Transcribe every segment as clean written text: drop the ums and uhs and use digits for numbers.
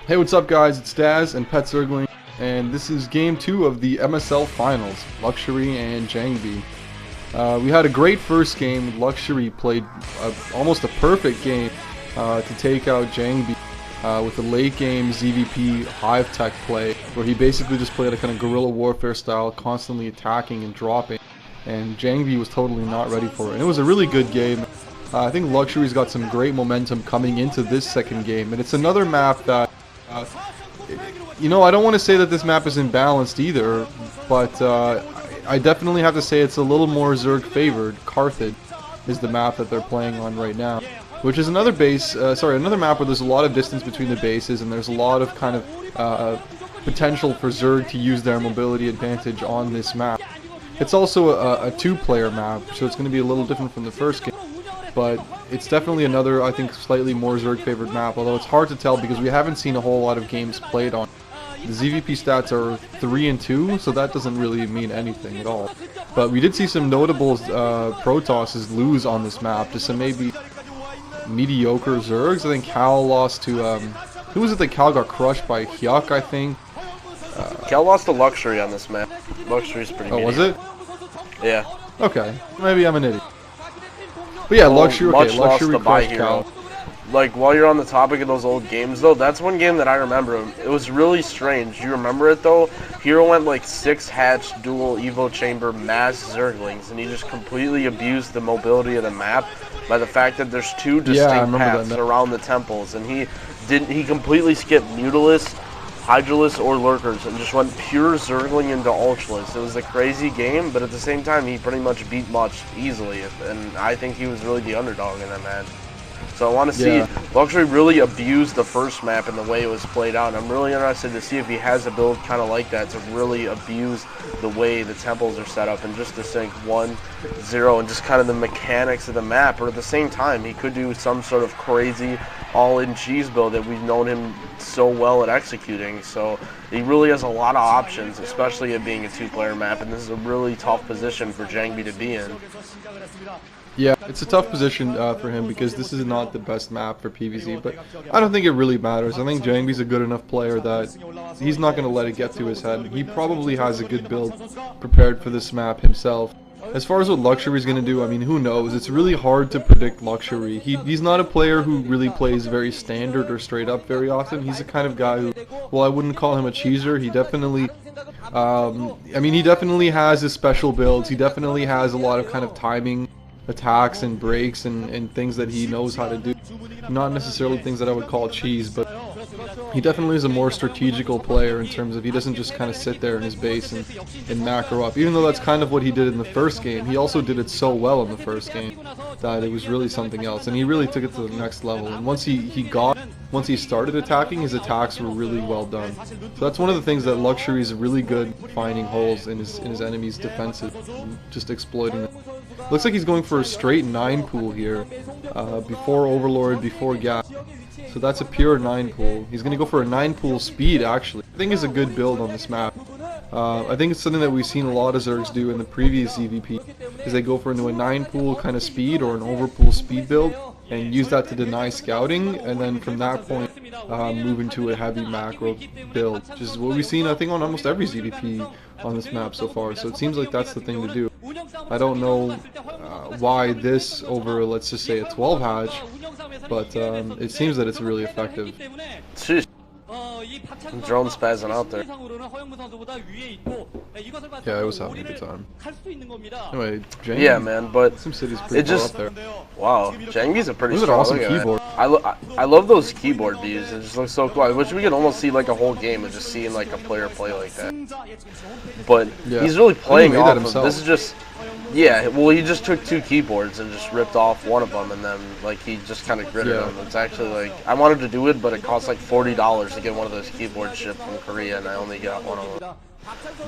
Hey, what's up guys? It's Daz and Petzergling, and this is game 2 of the MSL finals, Luxury and JangBi. We had a great first game. Luxury played almost a perfect game to take out JangBi with a late game ZVP hive tech play, where he basically just played a kind of guerrilla warfare style, constantly attacking and dropping, and JangBi was totally not ready for it. And it was a really good game. I think Luxury's got some great momentum coming into this second game, and it's another map that you know, I don't want to say that this map is imbalanced either, but I definitely have to say it's a little more Zerg favored. Carthage is the map that they're playing on right now, which is another another map where there's a lot of distance between the bases, and there's a lot of kind of potential for Zerg to use their mobility advantage on this map. It's also a two-player map, so it's going to be a little different from the first game. But it's definitely another, I think, slightly more Zerg-favored map, although it's hard to tell because we haven't seen a whole lot of games played on. The ZVP stats are 3 and 2, so that doesn't really mean anything at all. But we did see some notable Protosses lose on this map to some maybe mediocre Zergs. I think Cal lost to, who was it that Cal got crushed by? Hyuk, I think? Cal lost to Luxury on this map. Luxury's pretty mediocre. Was it? Yeah. Okay, maybe I'm an idiot. But yeah, Luxury, okay, Luxury crushed Cal. Like, while you're on the topic of those old games, though, that's one game that I remember. It was really strange. You remember it, though? Hero went, like, 6-hatch, dual Evo chamber, mass Zerglings, and he just completely abused the mobility of the map by the fact that there's two distinct paths around the temples, and he completely skipped Mutalisk, Hydralisk, or Lurkers, and just went pure Zergling into Ultralisk. It was a crazy game, but at the same time, he pretty much beat Much easily, and I think he was really the underdog in that match. So I want to see Luxury really abuse the first map and the way it was played out. And I'm really interested to see if he has a build kind of like that to really abuse the way the temples are set up and just to sync 1-0 and just kind of the mechanics of the map. Or at the same time, he could do some sort of crazy all-in cheese build that we've known him so well at executing. So he really has a lot of options, especially it being a two-player map. And this is a really tough position for JangBi to be in. Yeah, it's a tough position for him because this is not the best map for PvZ, but I don't think it really matters. I think JangBi's a good enough player that he's not going to let it get to his head. He probably has a good build prepared for this map himself. As far as what Luxury's going to do, I mean, who knows? It's really hard to predict Luxury. He's not a player who really plays very standard or straight up very often. He's the kind of guy who, well, I wouldn't call him a cheeser. He definitely, I mean, he definitely has his special builds. He definitely has a lot of kind of timing attacks and breaks and things that he knows how to do. Not necessarily things that I would call cheese, but he definitely is a more strategical player in terms of he doesn't just kind of sit there in his base and macro up. Even though that's kind of what he did in the first game, he also did it so well in the first game that it was really something else, and he really took it to the next level. And once he started attacking, his attacks were really well done. So that's one of the things that Luxury is really good finding holes in his enemy's defenses, just exploiting them. Looks like he's going for a straight 9 pool here, before Overlord, before Gap. So that's a pure 9 pool. He's going to go for a 9 pool speed, actually. I think it's a good build on this map. I think it's something that we've seen a lot of Zergs do in the previous ZVP, is they go for into a 9 pool kind of speed or an overpool speed build, and use that to deny scouting, and then from that point move into a heavy macro build, which is what we've seen, I think, on almost every ZVP on this map so far. So it seems like that's the thing to do. I don't know why this over, let's just say, a 12 hatch, but it seems that it's really effective. Jeez. Drone spazzing out there. Yeah, I was having a good time. Anyway, JangBi, yeah, man, but SimCity's pretty far up there. Wow, JangBi's a pretty Look at strong awesome keyboard. I love those keyboard views. It just looks so cool. I wish we could almost see like a whole game of just seeing like a player play like that. But yeah, he's really playing off himself. This is just, yeah. Well, he just took 2 keyboards and just ripped off one of them, and then like he just kind of gritted them. It's actually like I wanted to do it, but it cost like $40 to get one of those keyboards shipped from Korea, and I only got one of them.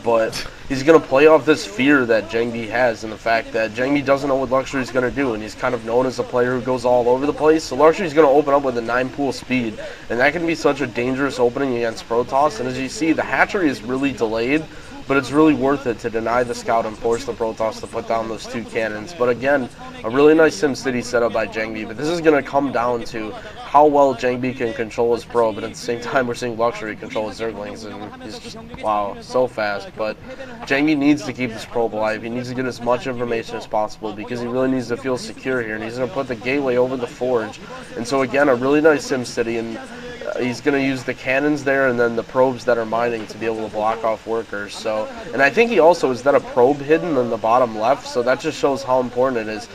But he's going to play off this fear that JangBi has and the fact that JangBi doesn't know what Luxury's going to do, and he's kind of known as a player who goes all over the place. So Luxury's going to open up with a 9 pool speed, and that can be such a dangerous opening against Protoss. And as you see, the hatchery is really delayed, but it's really worth it to deny the scout and force the Protoss to put down those 2 cannons. But again, a really nice SimCity setup by JangBi, but this is going to come down to how well JangBi can control his probe, but at the same time we're seeing Luxury control his Zerglings, and he's just, wow, so fast. But JangBi needs to keep this probe alive. He needs to get as much information as possible because he really needs to feel secure here, and he's going to put the gateway over the forge. And so again, a really nice sim city, and he's going to use the cannons there and then the probes that are mining to be able to block off workers. So, and I think he also, is that a probe hidden in the bottom left? So that just shows how important it is.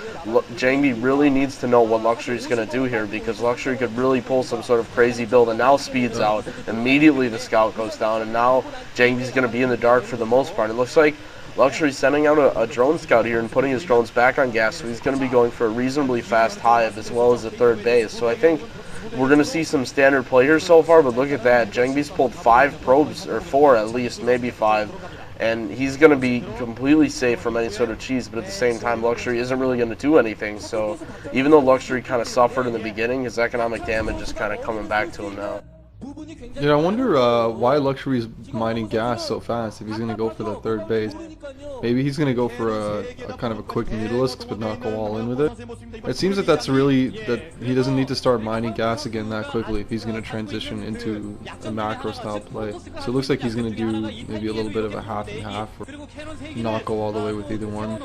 JangBi really needs to know what Luxury is going to do here, because Luxury could really pull some sort of crazy build, and now speed's out. Immediately the scout goes down, and now JangBi's going to be in the dark for the most part. It looks like Luxury's sending out a drone scout here and putting his drones back on gas, so he's going to be going for a reasonably fast hive as well as a third base. So I think we're going to see some standard play here so far, but look at that. JangBi's pulled 5 probes, or 4 at least, maybe 5, and he's going to be completely safe from any sort of cheese, but at the same time, Luxury isn't really going to do anything. So even though Luxury kind of suffered in the beginning, his economic damage is kind of coming back to him now. Yeah, I wonder why Luxury is mining gas so fast if he's going to go for the third base. Maybe he's going to go for a kind of a quick Mutalisk, but not go all in with it. It seems that that's really, that he doesn't need to start mining gas again that quickly if he's going to transition into a macro style play. So it looks like he's going to do maybe a little bit of a half and half, or not go all the way with either one.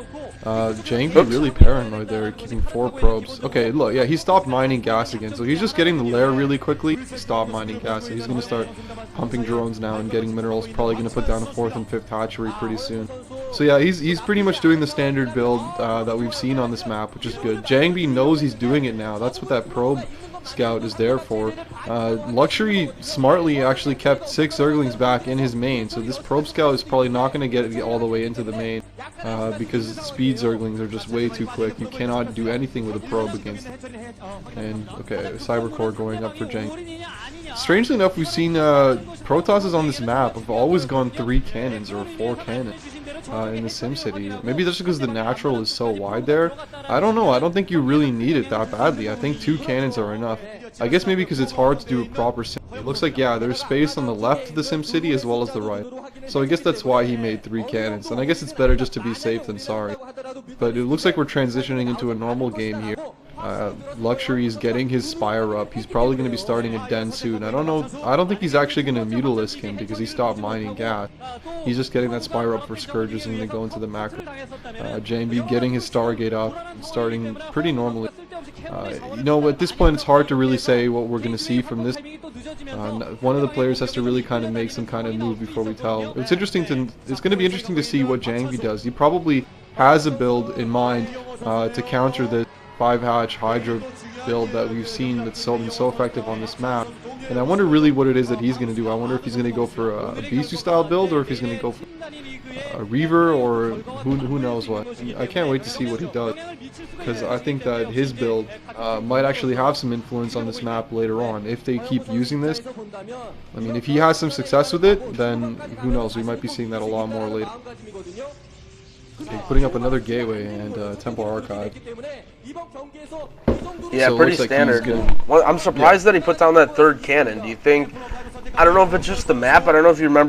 JangBi really paranoid there, keeping 4 probes. Okay, look, yeah, he stopped mining gas again, so he's just getting the lair really quickly. Stop mining gas, so he's going to start pumping drones now and getting minerals. Probably going to put down a 4th and 5th hatchery pretty soon. So yeah, he's pretty much doing the standard build that we've seen on this map, which is good. JangBi knows he's doing it now. That's what that probe scout is there for. Luxury smartly actually kept 6 Zerglings back in his main, so this probe scout is probably not going to get it all the way into the main because speed Zerglings are just way too quick. You cannot do anything with a probe against them. And okay, Cyber Core going up for JangBi. Strangely enough, we've seen Protosses on this map have always gone 3 cannons or 4 cannons in the SimCity. Maybe that's because the natural is so wide there. I don't know. I don't think you really need it that badly. I think 2 cannons are enough. I guess maybe because it's hard to do a proper sim. It looks like, yeah, there's space on the left of the SimCity as well as the right. So I guess that's why he made 3 cannons. And I guess it's better just to be safe than sorry. But it looks like we're transitioning into a normal game here. Luxury is getting his Spire up. He's probably going to be starting a Den soon. I don't think he's actually going to Mutalisk him because he stopped mining gas. He's just getting that Spire up for Scourges and going to go into the macro. JangBi getting his Stargate up, starting pretty normally. You know, at this point it's hard to really say what we're going to see from this. One of the players has to really kind of make some kind of move before we tell. It's going to be interesting to see what JangBi does. He probably has a build in mind to counter this 5-hatch Hydra build that we've seen that's been so effective on this map. And I wonder really what it is that he's going to do. I wonder if he's going to go for a Bisu style build, or if he's going to go for a Reaver, or who knows what. I can't wait to see what he does, because I think that his build might actually have some influence on this map later on if they keep using this. I mean, if he has some success with it, then who knows, we might be seeing that a lot more later. Okay, putting up another gateway and Temple Archive. Yeah, So pretty like standard. Well, I'm surprised that he put down that 3rd cannon. Do you think, I don't know if it's just the map, I don't know if you remember